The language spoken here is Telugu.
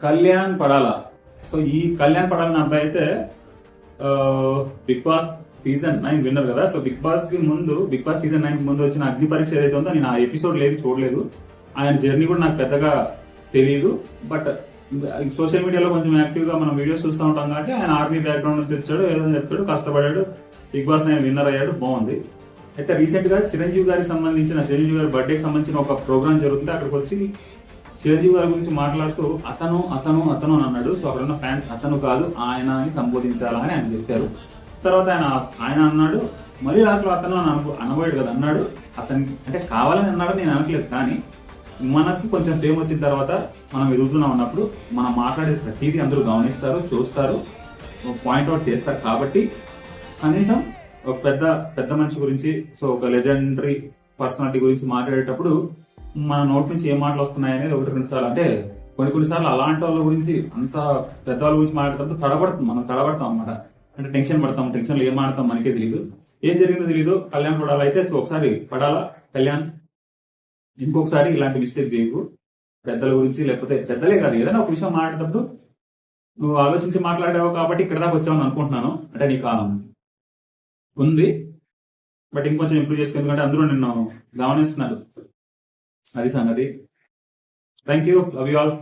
కళ్యాణ్ పడాల. సో ఈ కళ్యాణ్ పడాల నా అబ్బాయి అయితే బిగ్ బాస్ సీజన్ 9 విన్నర్ కదా. సో బిగ్ బాస్ సీజన్ 9 కి ముందు వచ్చిన అగ్ని పరీక్ష ఏదైతే ఉందో నేను ఆ ఎపిసోడ్ లేదు, చూడలేదు. ఆయన జర్నీ కూడా నాకు పెద్దగా తెలియదు. బట్ సోషల్ మీడియాలో కొంచెం యాక్టివ్ గా మనం వీడియోస్ చూస్తూ ఉంటాం కాబట్టి ఆయన ఆర్మీ బ్యాక్గ్రౌండ్ నుంచి వచ్చాడు, ఏదో చెప్పాడు, కష్టపడాడు, బిగ్ బాస్ 9 విన్నర్ అయ్యాడు, బాగుంది. అయితే రీసెంట్ గా చిరంజీవి గారి బర్త్డేకి సంబంధించిన ఒక ప్రోగ్రామ్ జరుగుతుంటే అక్కడికి వచ్చి చిరంజీవి గారి గురించి మాట్లాడుతూ అతను అతను అతను అని అన్నాడు. సో అక్కడ ఉన్న ఫ్యాన్స్ అతను కాదు ఆయన అని సంబోధించాలని ఆయన చెప్పారు. తర్వాత ఆయన అన్నాడు, మళ్ళీ లాస్ట్ లో అతను అని అనబోయాడు కదా, అన్నాడు అతని అంటే కావాలని అన్నాడు, నేను అనట్లేదు. కానీ మనకు కొంచెం ఫేమ్ వచ్చిన తర్వాత మనం ఎదుగుతూనే ఉన్నప్పుడు మనం మాట్లాడే ప్రతిదీ అందరూ గమనిస్తారు, చూస్తారు, పాయింట్అవుట్ చేస్తారు. కాబట్టి కనీసం ఒక పెద్ద మనిషి గురించి, సో ఒక లెజెండరీ పర్సనాలిటీ గురించి మాట్లాడేటప్పుడు మన నోటి నుంచి ఏం మాటలు వస్తున్నాయి అనేది 1-2 సార్లు, అంటే కొన్నిసార్లు అలాంటి వాళ్ళ గురించి, అంత పెద్దవాళ్ళ గురించి మాట్లాడేటప్పుడు మనం తడబడతాం అనమాట. అంటే టెన్షన్ టెన్షన్లో ఏం మాట్లాడతాం మనకే తెలియదు, ఏం జరిగిందో తెలియదు. కళ్యాణ్ పడాలా అయితే సో ఒకసారి పడాలా కళ్యాణ్, ఇంకొకసారి ఇలాంటి మిస్టేక్ చేయకు. పెద్దల గురించి, లేకపోతే పెద్దలే కాదు, ఏదైనా ఒక విషయం మాట్లాడేటప్పుడు నువ్వు ఆలోచించి మాట్లాడావు కాబట్టి ఇక్కడ దాకా వచ్చావని అనుకుంటున్నాను. అంటే నీకు ఉంది, బట్ ఇంకొంచెం ఇంప్రూవ్ చేసుకో, ఎందుకంటే అందరూ నిన్ను గమనిస్తున్నారు. అది సంగతి. Thank you, love you all.